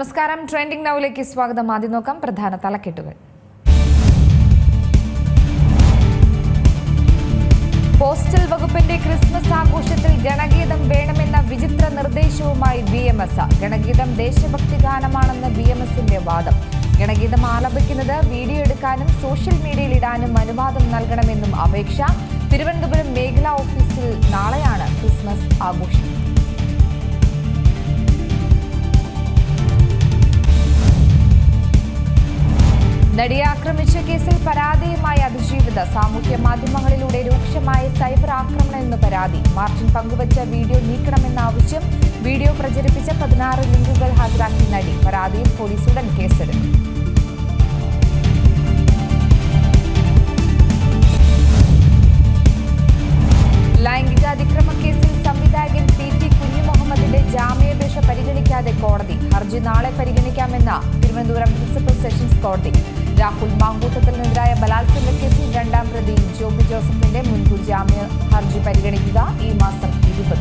നമസ്കാരം. ട്രെൻഡിംഗ് നൗവിലേക്ക് സ്വാഗതം. ആദ്യം നോക്കാം പ്രധാന തലക്കെട്ടുകൾ. പോസ്റ്റൽ വകുപ്പിന്റെ ക്രിസ്മസ് ആഘോഷത്തിൽ ഗണഗീതം വേണമെന്ന വിചിത്ര നിർദ്ദേശവുമായി BMS. ഗണഗീതം ദേശഭക്തി ഗാനമാണെന്ന് BMSന്റെ വാദം. ഗണഗീതം ആലപിക്കുന്നത് വീഡിയോ എടുക്കാനും സോഷ്യൽ മീഡിയയിൽ ഇടാനും അനുവാദം നൽകണമെന്നും അപേക്ഷ. തിരുവനന്തപുരം മേഖലാ ഓഫീസിൽ നാളെയാണ് ക്രിസ്മസ് ആഘോഷം. നടിയെ ആക്രമിച്ച കേസിൽ പരാതിയുമായി അതിജീവിത. സാമൂഹ്യ മാധ്യമങ്ങളിലൂടെ രൂക്ഷമായ സൈബർ ആക്രമണം എന്ന് പരാതി. മാർട്ടിൻ പങ്കുവച്ച വീഡിയോ നീക്കണമെന്ന ആവശ്യം. വീഡിയോ പ്രചരിപ്പിച്ച 16 ലിങ്കുകൾ ഹാജരാക്കി നടി. പരാതിയിൽ പോലീസ് ഉടൻ കേസെടുത്തു. ലൈംഗിക അതിക്രമ കേസിൽ സംവിധായകൻ PT കുഞ്ഞുമുഹമ്മദിന്റെ ജാമ്യാപേക്ഷ പരിഗണിക്കാതെ കോടതി. ഹർജി നാളെ പരിഗണിക്കാമെന്ന് തിരുവനന്തപുരം പ്രിൻസിപ്പൽ സെഷൻസ് കോടതി. രാഹുൽ മാങ്കൂട്ടത്തിനെതിരായ ബലാത്സംഗ കേസിൽ 2ാം പ്രതി ജോബി ജോസഫിന്റെ മുൻകൂർ ജാമ്യ ഹർജി പരിഗണിക്കുക ഈ മാസം 20.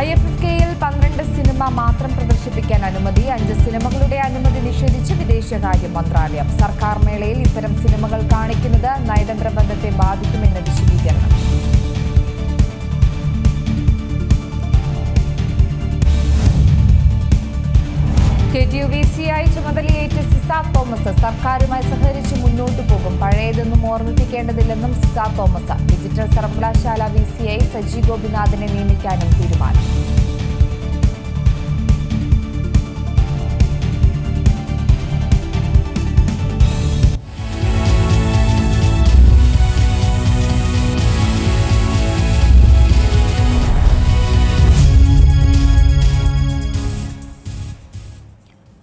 IFFKയിൽ 12 സിനിമ മാത്രം പ്രദർശിപ്പിക്കാൻ അനുമതി. 5 സിനിമകളുടെ അനുമതി നിഷേധിച്ച് വിദേശകാര്യ മന്ത്രാലയം. സർക്കാർ മേളയിൽ ഇത്തരം സിനിമകൾ കാണിക്കുന്നത് നയതന്ത്ര ബന്ധത്തെ ബാധിക്കുമെന്ന് വിശദീകരണം. KTUVCയായി ചുമതലയേറ്റ സിസാക് തോമസ് സർക്കാരുമായി സഹകരിച്ച് മുന്നോട്ടു പോകും. പഴയതൊന്നും ഓർമ്മിപ്പിക്കേണ്ടതില്ലെന്നും സിസാക് തോമസ്. ഡിജിറ്റൽ സർവകലാശാല VCയായി സജി ഗോപിനാഥിനെ നിയമിക്കാനും തീരുമാനം.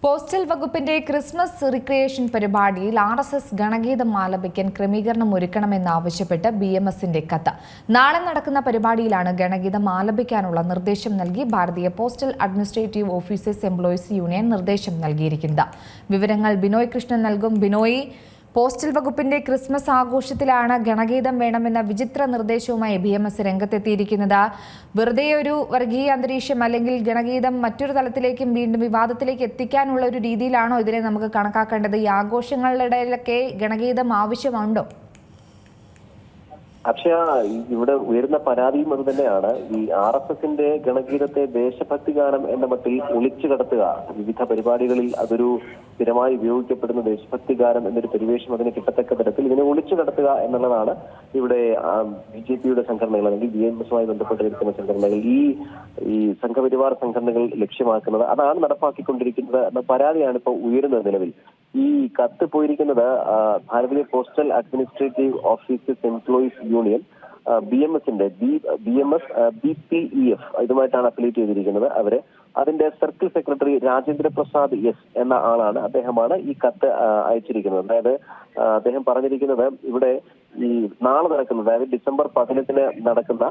പോസ്റ്റൽ വകുപ്പിന്റെ ക്രിസ്മസ് റിക്രിയേഷൻ പരിപാടിയിൽ RSS ഗണഗീതം ആലപിക്കാൻ ക്രമീകരണം ഒരുക്കണമെന്നാവശ്യപ്പെട്ട് BMSന്റെ കത്ത്. നാളെ നടക്കുന്ന പരിപാടിയിലാണ് ഗണഗീതം ആലപിക്കാനുള്ള നിർദ്ദേശം നൽകി ഭാരതീയ postal administrative officers employees union നിർദ്ദേശം നൽകിയിരിക്കുന്നത്. വിവരങ്ങൾ ബിനോയ് കൃഷ്ണൻ നൽകും. ബിനോയ്, പോസ്റ്റൽ വകുപ്പിന്റെ ക്രിസ്മസ് ആഘോഷത്തിലാണ് ഗണഗീതം വേണമെന്ന വിചിത്ര നിർദ്ദേശവുമായി BMS രംഗത്തെത്തിയിരിക്കുന്നത്. വെറുതെ ഒരു വർഗീയ അന്തരീക്ഷം അല്ലെങ്കിൽ ഗണഗീതം മറ്റൊരു തലത്തിലേക്കും വീണ്ടും വിവാദത്തിലേക്ക് എത്തിക്കാനുള്ള ഒരു രീതിയിലാണോ ഇതിനെ നമുക്ക് കണക്കാക്കേണ്ടത്? ഈ ആഘോഷങ്ങളുടെ ഇടയിലൊക്കെ ഗണഗീതം ആവശ്യമുണ്ടോ? അക്ഷയ, ഇവിടെ ഉയരുന്ന പരാതിയും അത് തന്നെയാണ്. ഈ RSSന്റെ ഗണഗീതത്തെ ദേശഭക്തി ഗാനം എന്ന മട്ടിൽ ഒളിച്ചു കടത്തുക, വിവിധ പരിപാടികളിൽ അതൊരു സ്ഥിരമായി ഉപയോഗിക്കപ്പെടുന്ന ദേശഭക്തി ഗാനം എന്നൊരു പരിവേഷം അതിന് കിട്ടത്തക്ക തരത്തിൽ ഇതിനെ ഒളിച്ചു കടത്തുക എന്നുള്ളതാണ് ഇവിടെ BJPയുടെ സംഘടനകൾ അല്ലെങ്കിൽ BMSുമായി ബന്ധപ്പെട്ടിരിക്കുന്ന സംഘടനകൾ, ഈ സംഘപരിവാർ സംഘടനകൾ ലക്ഷ്യമാക്കുന്നത്. അതാണ് നടപ്പാക്കിക്കൊണ്ടിരിക്കുന്നത് എന്ന പരാതിയാണ് ഇപ്പോൾ ഉയരുന്നത്. നിലവിൽ ഈ കത്ത് പോയിരിക്കുന്നത് Bharatiya postal administrative officers employees union BMSന്റെ BPEF ഇതുമായിട്ടാണ് അഫിലിയേറ്റ് ചെയ്തിരിക്കുന്നത്. അതിന്റെ circle secretary Rajendra Prasad S എന്ന ആളാണ്. അദ്ദേഹമാണ് ഈ കത്ത് അയച്ചിരിക്കുന്നത്. അതായത് അദ്ദേഹം പറഞ്ഞിരിക്കുന്നത് ഇവിടെ ഈ നാളെ നടക്കുന്ന, അതായത് ഡിസംബർ 18 നടക്കുന്ന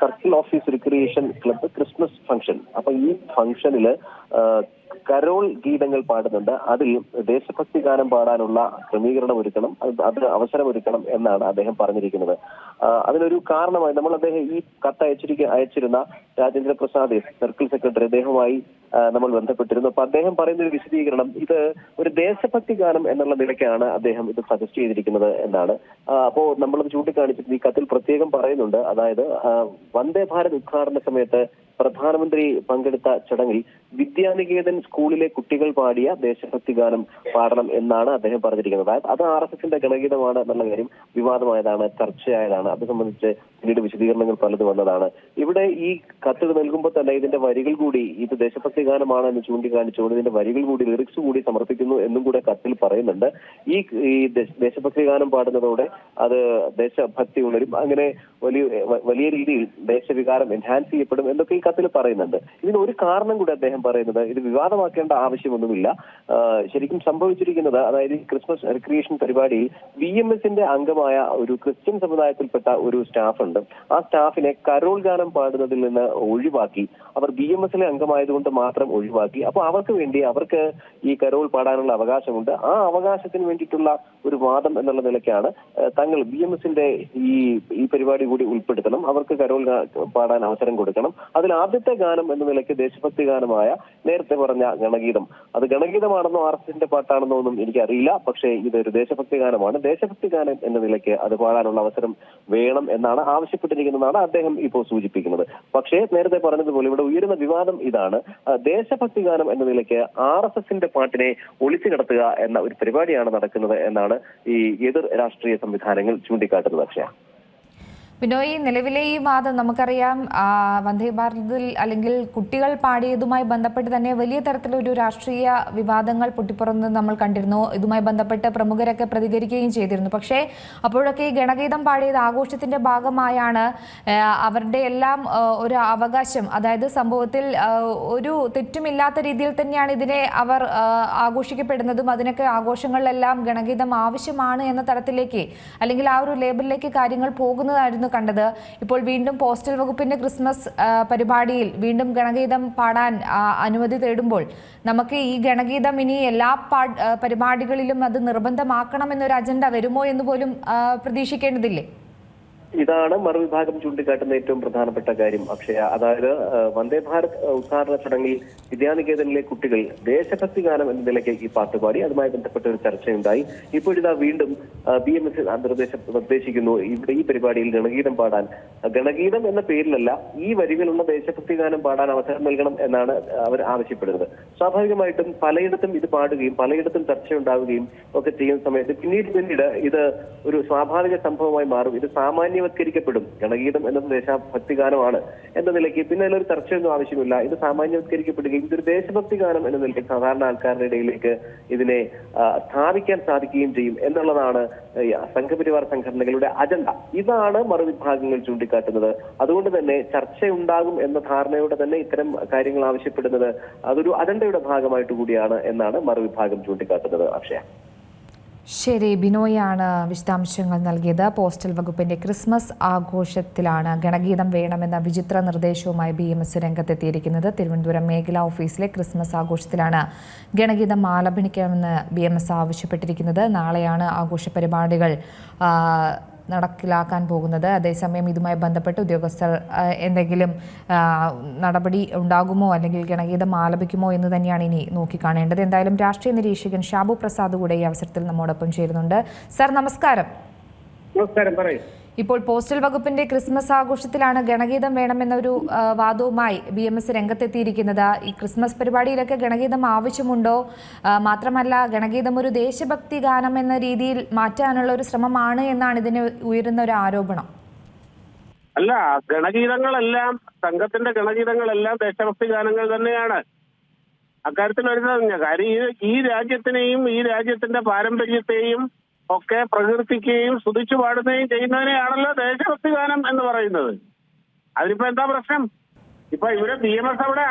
circle office recreation club Christmas function. അപ്പൊ ഈ ഫംഗ്ഷനില് കരോൾ ഗീതങ്ങൾ പാടുന്നുണ്ട്. അതിൽ ദേശഭക്തി ഗാനം പാടാനുള്ള ക്രമീകരണം ഒരുക്കണം, അതിന് അവസരമൊരുക്കണം എന്നാണ് അദ്ദേഹം പറഞ്ഞിരിക്കുന്നത്. അതിനൊരു കാരണമായി അദ്ദേഹം ഈ കത്ത് അയച്ചിരുന്ന രാജേന്ദ്ര പ്രസാദ് സർക്കിൾ സെക്രട്ടറി, അദ്ദേഹവുമായി നമ്മൾ ബന്ധപ്പെട്ടിരുന്നു. അപ്പൊ അദ്ദേഹം പറയുന്ന ഒരു വിശദീകരണം, ഇത് ഒരു ദേശഭക്തി ഗാനം എന്നുള്ള നിലയ്ക്കാണ് അദ്ദേഹം ഇത് സജസ്റ്റ് ചെയ്തിരിക്കുന്നത് എന്നാണ്. അപ്പോ നമ്മളത് ചൂണ്ടിക്കാണിച്ചിട്ട് ഈ കത്തിൽ പ്രത്യേകം പറയുന്നുണ്ട്. അതായത് വന്ദേ ഭാരത് ഉദ്ഘാടന സമയത്ത് പ്രധാനമന്ത്രി പങ്കെടുത്ത ചടങ്ങിൽ വിദ്യാനികേതൻ സ്കൂളിലെ കുട്ടികൾ പാടിയ ദേശഭക്തി ഗാനം പാടണം എന്നാണ് അദ്ദേഹം പറഞ്ഞിരിക്കുന്നത്. അത് RSSന്റെ ഗണഗീതമാണ് എന്നുള്ള കാര്യം വിവാദമായതാണ്, ചർച്ചയായതാണ്. അത് സംബന്ധിച്ച് പിന്നീട് വിശദീകരണങ്ങൾ പലത് വന്നതാണ്. ഇവിടെ ഈ കത്ത് നൽകുമ്പോൾ തന്നെ ഇതിന്റെ വരികൾ കൂടി ഇത് ദേശഭക്തി ഗാനമാണ് എന്ന് ചൂണ്ടിക്കാണിച്ചുകൊണ്ട് ഇതിന്റെ വരികൾ കൂടി, ലിറിക്സ് കൂടി സമർപ്പിക്കുന്നു എന്നും കൂടെ കത്തിൽ പറയുന്നുണ്ട്. ഈ ദേശഭക്തി ഗാനം പാടുന്നതോടെ അത് ദേശഭക്തി ഉണരും, അങ്ങനെ വലിയ രീതിയിൽ ദേശവികാരം എൻഹാൻസ് ചെയ്യപ്പെടും എന്നൊക്കെ ഈ കത്തിൽ പറയുന്നുണ്ട്. ഇതിന് ഒരു കാരണം കൂടി അദ്ദേഹം പറയുന്നത്, ഇത് വിവാദമാക്കേണ്ട ആവശ്യമൊന്നുമില്ല. ശരിക്കും സംഭവിച്ചിരിക്കുന്നത്, അതായത് ഈ ക്രിസ്മസ് റിക്രിയേഷൻ പരിപാടിയിൽ BMSന്റെ അംഗമായ ഒരു ക്രിസ്ത്യൻ സമുദായത്തിൽപ്പെട്ട ഒരു സ്റ്റാഫ് ഉണ്ട്. ആ സ്റ്റാഫിനെ കരോൾ ഗാനം പാടുന്നതിൽ നിന്ന് ഒഴിവാക്കി. അവർ BMSലെ അംഗമായതുകൊണ്ട് മാത്രം ഒഴിവാക്കി. അപ്പോൾ അവർക്ക് ഈ കരോൾ പാടാനുള്ള അവകാശമുണ്ട്. ആ അവകാശത്തിന് വേണ്ടിയിട്ടുള്ള ഒരു വാദം എന്നുള്ള നിലയ്ക്കാണ് തങ്ങൾ BMSന്റെ ഈ പരിപാടി കൂടി ഉൾപ്പെടുത്തണം, അവർക്ക് കരോൾ പാടാൻ അവസരം കൊടുക്കണം. അതിൽ ആദ്യത്തെ ഗാനം എന്ന നിലയ്ക്ക് ദേശഭക്തി ഗാനമായ നേരത്തെ പറഞ്ഞ ഗണഗീതം, അത് ഗണഗീതമാണെന്നോ RSSന്റെ പാട്ടാണെന്നോ ഒന്നും എനിക്കറിയില്ല. പക്ഷേ ഇതൊരു ദേശഭക്തി ഗാനമാണ്. ദേശഭക്തി ഗാനം എന്ന നിലയ്ക്ക് അത് പാടാനുള്ള അവസരം വേണം എന്നാണ് ആവശ്യപ്പെട്ടിരിക്കുന്നതാണ് അദ്ദേഹം ഇപ്പോൾ സൂചിപ്പിക്കുന്നത്. പക്ഷേ നേരത്തെ പറഞ്ഞതുപോലെ ഇവിടെ ഉയരുന്ന വിവാദം ഇതാണ്. ദേശഭക്തി ഗാനം എന്ന നിലയ്ക്ക് RSSന്റെ പാട്ടിനെ ഒളിച്ചു കിടത്തുക എന്ന ഒരു പരിപാടിയാണ് നടക്കുന്നത് എന്നാണ് ഈ എതിർ രാഷ്ട്രീയ സംവിധാനങ്ങൾ ചൂണ്ടിക്കാട്ടുന്നത്. അക്ഷയ, ബിനോയ്, നിലവിലെ ഈ വാദം നമുക്കറിയാം, വന്ദേ ഭാരതിൽ അല്ലെങ്കിൽ കുട്ടികൾ പാടിയതുമായി ബന്ധപ്പെട്ട് തന്നെ വലിയ തരത്തിലൊരു രാഷ്ട്രീയ വിവാദങ്ങൾ പൊട്ടിപ്പുറന്ന് നമ്മൾ കണ്ടിരുന്നു. ഇതുമായി ബന്ധപ്പെട്ട് പ്രമുഖരൊക്കെ പ്രതികരിക്കുകയും ചെയ്തിരുന്നു. പക്ഷേ അപ്പോഴൊക്കെ ഈ ഗണഗീതം പാടിയത് ആഘോഷത്തിന്റെ ഭാഗമായാണ്. അവരുടെ എല്ലാം ഒരു അവകാശം, അതായത് സംഭവത്തിൽ ഒരു തെറ്റുമില്ലാത്ത രീതിയിൽ തന്നെയാണ് ഇതിനെ അവർ ആഘോഷിക്കപ്പെടുന്നതും അതിനൊക്കെ ആഘോഷങ്ങളിലെല്ലാം ഗണഗീതം ആവശ്യമാണ് എന്ന തരത്തിലേക്ക് അല്ലെങ്കിൽ ആ ഒരു ലേബലിലേക്ക് കാര്യങ്ങൾ പോകുന്നതായിരുന്നു കണ്ടത്. ഇപ്പോൾ വീണ്ടും പോസ്റ്റൽ വകുപ്പിന്റെ ക്രിസ്മസ് പരിപാടിയിൽ വീണ്ടും ഗണഗീതം പാടാൻ അനുമതി തേടുമ്പോൾ നമുക്ക് ഈ ഗണഗീതം ഇനി എല്ലാ പരിപാടികളിലും അത് നിർബന്ധമാക്കണമെന്നൊരു അജണ്ട വരുമോ എന്ന് പോലും പ്രതീക്ഷിക്കേണ്ടതില്ലേ? ഇതാണ് മറുവിഭാഗം ചൂണ്ടിക്കാട്ടുന്ന ഏറ്റവും പ്രധാനപ്പെട്ട കാര്യം, അക്ഷയ. അതായത് വന്ദേ ഭാരത് ഉദ്ഘാടന ചടങ്ങിൽ വിദ്യാനികേതനിലെ കുട്ടികൾ ദേശഭക്തി ഗാനം എന്ന നിലയ്ക്ക് ഈ പാട്ട് പാടി. അതുമായി ബന്ധപ്പെട്ട ഒരു ചർച്ചയുണ്ടായി. ഇപ്പോഴിതാ വീണ്ടും BMS നിർദ്ദേശിക്കുന്നു ഇവിടെ ഈ പരിപാടിയിൽ ഗണഗീതം പാടാൻ. ഗണഗീതം എന്ന പേരിലല്ല, ഈ വരികളുള്ള ദേശഭക്തി ഗാനം പാടാൻ അവസരം നൽകണം എന്നാണ് അവർ ആവശ്യപ്പെടുന്നത്. സ്വാഭാവികമായിട്ടും പലയിടത്തും ഇത് പാടുകയും പലയിടത്തും ചർച്ചയുണ്ടാവുകയും ഒക്കെ ചെയ്യുന്ന സമയത്ത് പിന്നീട് ഇത് ഒരു സ്വാഭാവിക സംഭവമായി മാറും. ഇത് സാമാന്യവത്കരിക്കപ്പെടും. ഗണഗീതം എന്നത് ദേശഭക്തി ഗാനമാണ് എന്ന നിലയ്ക്ക് പിന്നെ അതിലൊരു ചർച്ചയൊന്നും ആവശ്യമില്ല. ഇത് സാമാന്യവത്കരിക്കപ്പെടുകയും ഇതൊരു ദേശഭക്തി ഗാനം എന്ന നിലയ്ക്ക് സാധാരണ ആൾക്കാരുടെ ഇടയിലേക്ക് ഇതിനെ സ്ഥാപിക്കാൻ സാധിക്കുകയും ചെയ്യും എന്നുള്ളതാണ് സംഘപരിവാർ സംഘടനകളുടെ അജണ്ട. ഇതാണ് മറുവിഭാഗങ്ങൾ ചൂണ്ടിക്കാട്ടുന്നത്. അതുകൊണ്ട് തന്നെ ചർച്ചയുണ്ടാകും എന്ന ധാരണയോടെ തന്നെ ഇത്തരം കാര്യങ്ങൾ ആവശ്യപ്പെടുന്നത് അതൊരു അജണ്ടയുടെ ഭാഗമായിട്ട് കൂടിയാണ് എന്നാണ് മറുവിഭാഗം ചൂണ്ടിക്കാട്ടുന്നത്. അക്ഷയ, ശരി, ബിനോയാണ് വിശദാംശങ്ങൾ നൽകിയത്. പോസ്റ്റൽ വകുപ്പിന്റെ ക്രിസ്മസ് ആഘോഷത്തിലാണ് ഗണഗീതം വേണമെന്ന വിചിത്ര നിർദ്ദേശവുമായി BMS രംഗത്തെത്തിയിരിക്കുന്നത്. തിരുവനന്തപുരം മേഖലാ ഓഫീസിലെ ക്രിസ്മസ് ആഘോഷത്തിലാണ് ഗണഗീതം ആലപിക്കണമെന്ന് BMS ആവശ്യപ്പെട്ടിരിക്കുന്നത്. നാളെയാണ് ആഘോഷ പരിപാടികൾ നടപ്പിലാക്കാൻ പോകുന്നത്. അതേസമയം ഇതുമായി ബന്ധപ്പെട്ട് ഉദ്യോഗസ്ഥർ എന്തെങ്കിലും നടപടി ഉണ്ടാകുമോ അല്ലെങ്കിൽ ഗണഗീതം ആലപിക്കുമോ എന്ന് തന്നെയാണ് ഇനി നോക്കിക്കാണേണ്ടത്. എന്തായാലും രാഷ്ട്രീയ നിരീക്ഷകൻ ഷാബു പ്രസാദ് കൂടെ ഈ അവസരത്തിൽ നമ്മോടൊപ്പം ചേരുന്നുണ്ട്. സർ, നമസ്കാരം. നമസ്കാരം, പറയൂ. ഇപ്പോൾ പോസ്റ്റൽ വകുപ്പിന്റെ ക്രിസ്മസ് ആഘോഷത്തിലാണ് ഗണഗീതം വേണമെന്നൊരു വാദവുമായി BMS രംഗത്തെത്തിയിരിക്കുന്നത്. ഈ ക്രിസ്മസ് പരിപാടിയിലൊക്കെ ഗണഗീതം ആവശ്യമുണ്ടോ? മാത്രമല്ല, ഗണഗീതം ഒരു ദേശഭക്തി ഗാനം എന്ന രീതിയിൽ മാറ്റാനുള്ള ഒരു ശ്രമമാണ് എന്നാണ് ഇതിന് ഉയരുന്ന ഒരു ആരോപണം. അല്ല, ഗണഗീതങ്ങളെല്ലാം, സംഘത്തിന്റെ ഗണഗീതങ്ങളെല്ലാം ദേശഭക്തി ഗാനങ്ങൾ തന്നെയാണ്. അക്കാര്യത്തിൽ വരുന്ന കാര്യം ഈ രാജ്യത്തിനെയും ഈ രാജ്യത്തിന്റെ പാരമ്പര്യത്തെയും ഒക്കെ പ്രകീർത്തിക്കുകയും സ്തുതിച്ചു പാടുകയും ചെയ്യുന്നതിനെയാണല്ലോ ദേശഭക്തി ഗാനം എന്ന് പറയുന്നത്. അതിനിപ്പോ എന്താ പ്രശ്നം? ഇപ്പൊ ഇവിടെ BMS അവിടെ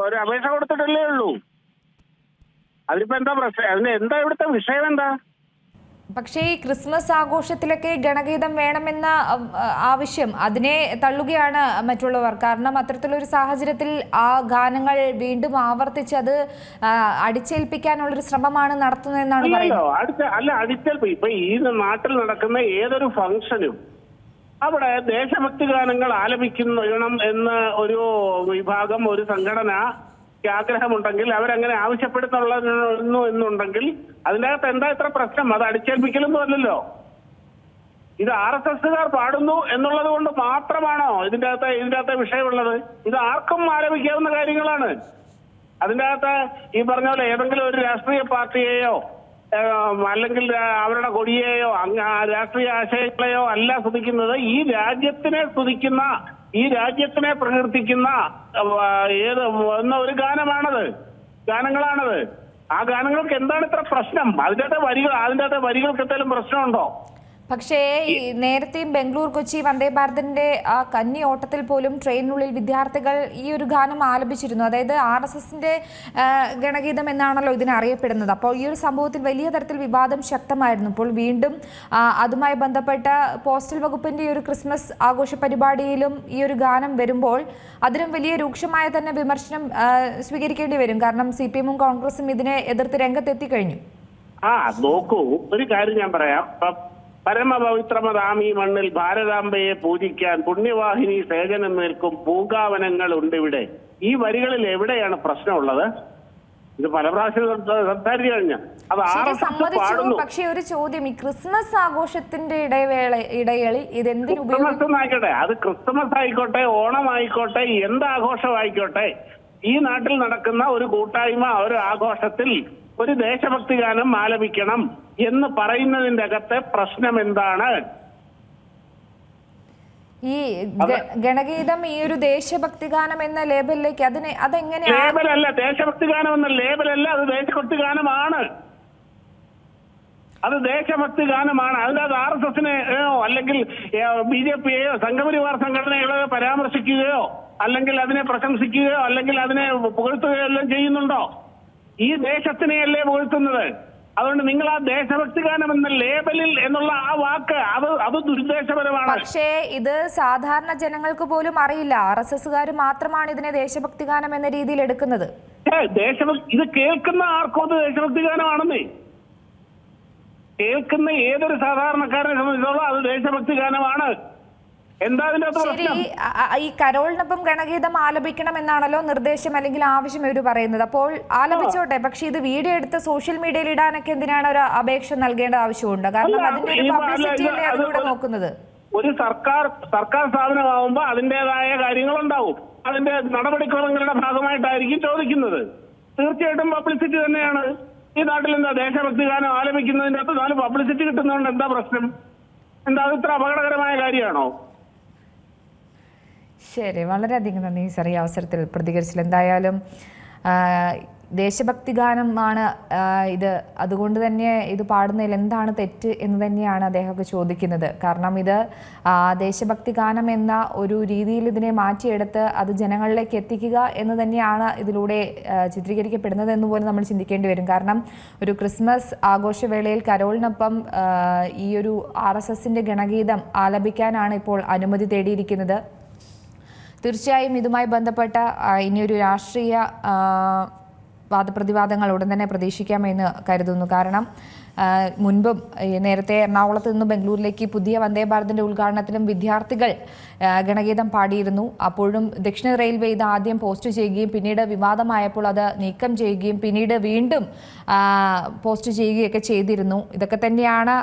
ഒരു അപേക്ഷ കൊടുത്തിട്ടല്ലേ ഉള്ളൂ. അതിനിപ്പോ എന്താ പ്രശ്നം? അതിന് എന്താ ഇവിടുത്തെ വിഷയം എന്താ? പക്ഷേ ഈ ക്രിസ്മസ് ആഘോഷത്തിലൊക്കെ ഗണഗീതം വേണമെന്ന ആവശ്യം അതിനെ തള്ളുകയാണ് മറ്റുള്ളവർ. കാരണം അത്തരത്തിലൊരു സാഹചര്യത്തിൽ ആ ഗാനങ്ങൾ വീണ്ടും ആവർത്തിച്ച് അത് അടിച്ചേൽപ്പിക്കാനുള്ളൊരു ശ്രമമാണ് നടത്തുന്നതെന്നാണ് പറയുന്നത്. ഇപ്പൊ ഈ നാട്ടിൽ നടക്കുന്ന ഏതൊരു ഫംഗ്ഷനും അവിടെ ദേശഭക്തി ഗാനങ്ങൾ ആലപിക്കണം എന്ന് ഒരു വിഭാഗം, ഒരു സംഘടന ആഗ്രഹമുണ്ടെങ്കിൽ അവരങ്ങനെ ആവശ്യപ്പെടുന്നുള്ളൂ എന്നുണ്ടെങ്കിൽ അതിൻ്റെ അകത്ത് എന്താ ഇത്ര പ്രശ്നം? അത് അടിച്ചേൽപ്പിക്കലൊന്നും അല്ലല്ലോ. ഇത് RSSകാർ പാടുന്നു എന്നുള്ളത് കൊണ്ട് മാത്രമാണോ ഇതിൻ്റെ അകത്തെ വിഷയമുള്ളത്? ഇത് ആർക്കും ആലപിക്കാവുന്ന കാര്യങ്ങളാണ്. അതിൻ്റെ അകത്ത് ഈ പറഞ്ഞ പോലെ ഏതെങ്കിലും ഒരു രാഷ്ട്രീയ പാർട്ടിയെയോ അല്ലെങ്കിൽ അവരുടെ കൊടിയെയോ രാഷ്ട്രീയ ആശയങ്ങളെയോ അല്ല സ്തുതിക്കുന്നത്. ഈ രാജ്യത്തിനെ സ്തുതിക്കുന്ന, ഈ രാജ്യത്തിനെ പ്രകീർത്തിക്കുന്ന ഒരു ഗാനങ്ങളാണത്. ആ ഗാനങ്ങൾക്ക് എന്താണ് ഇത്ര പ്രശ്നം? അതിൻ്റെ വരികൾക്ക് എന്തെങ്കിലും പ്രശ്നമുണ്ടോ? പക്ഷേ ഈ നേരത്തെയും ബംഗളൂർ കൊച്ചി വന്ദേ ഭാരതിന്റെ ആ കന്നി ഓട്ടത്തിൽ പോലും ട്രെയിനിനുള്ളിൽ വിദ്യാർത്ഥികൾ ഈ ഒരു ഗാനം ആലപിച്ചിരുന്നു. അതായത് RSSന്റെ ഗണഗീതം എന്നാണല്ലോ ഇതിനെ അറിയപ്പെടുന്നത്. അപ്പോൾ ഈ ഒരു സംഭവത്തിൽ വലിയ തരത്തിൽ വിവാദം ശക്തമായിരുന്നു. ഇപ്പോൾ വീണ്ടും അതുമായി ബന്ധപ്പെട്ട പോസ്റ്റൽ വകുപ്പിന്റെ ഈ ഒരു ക്രിസ്മസ് ആഘോഷ പരിപാടിയിലും ഈ ഒരു ഗാനം വരുമ്പോൾ അതിനും വലിയ രൂക്ഷമായ തന്നെ വിമർശനം സ്വീകരിക്കേണ്ടി വരും. കാരണം CPM-ഉം കോൺഗ്രസും ഇതിനെ എതിർത്ത് രംഗത്തെത്തി കഴിഞ്ഞു. നോക്കൂ, ഒരു കാര്യം ഞാൻ പറയാം. പരമപവിത്രമതാമീ മണ്ണിൽ ഭാരതാംബയെ പൂജിക്കാൻ പുണ്യവാഹിനി സേചനം നിൽക്കും പൂങ്കാവനങ്ങൾ ഉണ്ട് ഇവിടെ. ഈ വരികളിൽ എവിടെയാണ് പ്രശ്നമുള്ളത്? ഇത് പല പ്രാവശ്യം സംസാരിച്ചു കഴിഞ്ഞ അത് സമ്മതിച്ചു. പക്ഷേ ഒരു ചോദ്യം, ഈ ക്രിസ്മസ് ആഘോഷത്തിന്റെ ഇടയിൽ ഇതെന്തിനു ക്രിസ്മസ് ആയിക്കോട്ടെ, അത് ക്രിസ്മസ് ആയിക്കോട്ടെ, ഓണം ആയിക്കോട്ടെ, എന്താഘോഷമായിക്കോട്ടെ, ഈ നാട്ടിൽ നടക്കുന്ന ഒരു കൂട്ടായ്മ ഒരു ആഘോഷത്തിൽ ഒരു ദേശഭക്തി ഗാനം ആലപിക്കണം എന്ന് പറയുന്നതിന്റെ അകത്തെ പ്രശ്നം എന്താണ്? ഈ ഗണഗീതം ഈ ഒരു ദേശഭക്തി ഗാനം എന്ന ലേബലിലേക്ക് അതെങ്ങനെയാണ്? ലേബലല്ല, ദേശഭക്തി ഗാനം എന്ന ലേബലല്ല, അത് ദേശഭക്തി ഗാനമാണ്. അത് ദേശഭക്തി ഗാനമാണ്. അതിനകത്ത് RSSനെയോ അല്ലെങ്കിൽ BJPയെയോ സംഘപരിവാർ സംഘടനകളെയോ പരാമർശിക്കുകയോ അല്ലെങ്കിൽ അതിനെ പ്രശംസിക്കുകയോ അല്ലെങ്കിൽ അതിനെ പുകഴ്ത്തുകയോ എല്ലാം ചെയ്യുന്നുണ്ടോ? ഈ ദേശത്തിനെയല്ലേ പുകഴ്ത്തുന്നത്. അതുകൊണ്ട് നിങ്ങൾ ആ ദേശഭക്തി ഗാനം എന്ന ലേബലിൽ എന്നുള്ള ആ വാക്ക് അത് ദുരുദ്ദേശപരമാണ്. പക്ഷേ ഇത് സാധാരണ ജനങ്ങൾക്ക് പോലും അറിയില്ല. RSSകാർ മാത്രമാണ് ഇതിനെ ദേശഭക്തി ഗാനം എന്ന രീതിയിൽ എടുക്കുന്നത്. ഇത് കേൾക്കുന്ന ആർക്കും അത് ദേശഭക്തി ഗാനമാണെന്നേ. കേൾക്കുന്ന ഏതൊരു സാധാരണക്കാരനെ സംബന്ധിച്ചോളം അത് ദേശഭക്തി ഗാനമാണ്. ശരി, ഈ കരോളിനൊപ്പം ഗണഗീതം ആലപിക്കണം എന്നാണല്ലോ നിർദ്ദേശം അല്ലെങ്കിൽ ആവശ്യം ഇവർ പറയുന്നത്. അപ്പോൾ ആലപിച്ചോട്ടെ, പക്ഷെ ഇത് വീഡിയോ എടുത്ത് സോഷ്യൽ മീഡിയയിൽ ഇടാനൊക്കെ എന്തിനാണ് ഒരു അപേക്ഷ നൽകേണ്ട ആവശ്യമുണ്ട്? കാരണം അതിന്റെ ഒരു പബ്ലിസിറ്റി അല്ലേ അതിലൂടെ നോക്കുന്നത്. ഒരു സർക്കാർ സ്ഥാപനമാകുമ്പോൾ അതിന്റേതായ കാര്യങ്ങളുണ്ടാവും. അതിന്റെ നടപടിക്രമങ്ങളുടെ ഭാഗമായിട്ടായിരിക്കും ചോദിക്കുന്നത്. തീർച്ചയായിട്ടും പബ്ലിസിറ്റി തന്നെയാണ്. ഈ നാട്ടിൽ എന്താ ദേശഭക്തി ഗാനം ആലപിക്കുന്നതിന്റെ അകത്ത് 4 പബ്ലിസിറ്റി കിട്ടുന്നതുകൊണ്ട് എന്താ പ്രശ്നം? എന്താ അത് ഇത്ര അപകടകരമായ കാര്യമാണോ? ശരി, വളരെയധികം നന്ദി സാർ ഈ അവസരത്തിൽ പ്രതികരിച്ചില്ല. എന്തായാലും ദേശഭക്തി ഗാനമാണ് ഇത്, അതുകൊണ്ട് തന്നെ ഇത് പാടുന്നതിൽ എന്താണ് തെറ്റ് എന്ന് തന്നെയാണ് അദ്ദേഹമൊക്കെ ചോദിക്കുന്നത്. കാരണം ഇത് ദേശഭക്തി ഗാനം എന്ന ഒരു രീതിയിൽ ഇതിനെ മാറ്റിയെടുത്ത് അത് ജനങ്ങളിലേക്ക് എത്തിക്കുക എന്ന് തന്നെയാണ് ഇതിലൂടെ ചിത്രീകരിക്കപ്പെടുന്നത് എന്ന് പോലും നമ്മൾ ചിന്തിക്കേണ്ടി വരും. കാരണം ഒരു ക്രിസ്മസ് ആഘോഷവേളയിൽ കരോളിനൊപ്പം ഈ ഒരു RSSന്റെ ഗണഗീതം ആലപിക്കാനാണ് ഇപ്പോൾ അനുമതി തേടിയിരിക്കുന്നത്. തീർച്ചയായും ഇതുമായി ബന്ധപ്പെട്ട ഇനിയൊരു രാഷ്ട്രീയ വാദപ്രതിവാദങ്ങൾ ഉടൻ തന്നെ പ്രതീക്ഷിക്കാമെന്ന് കരുതുന്നു. കാരണം മുൻപും നേരത്തെ എറണാകുളത്ത് നിന്ന് ബംഗളൂരിലേക്ക് പുതിയ വന്ദേ ഭാരതിന്റെ ഉദ്ഘാടനത്തിലും വിദ്യാർത്ഥികൾ ഗണഗീതം പാടിയിരുന്നു. അപ്പോഴും ദക്ഷിണ റെയിൽവേ ഇത് ആദ്യം പോസ്റ്റ് ചെയ്യുകയും പിന്നീട് വിവാദമായപ്പോൾ അത് നീക്കം ചെയ്യുകയും പിന്നീട് വീണ്ടും പോസ്റ്റ് ചെയ്യുകയൊക്കെ ചെയ്തിരുന്നു. ഇതൊക്കെ തന്നെയാണ്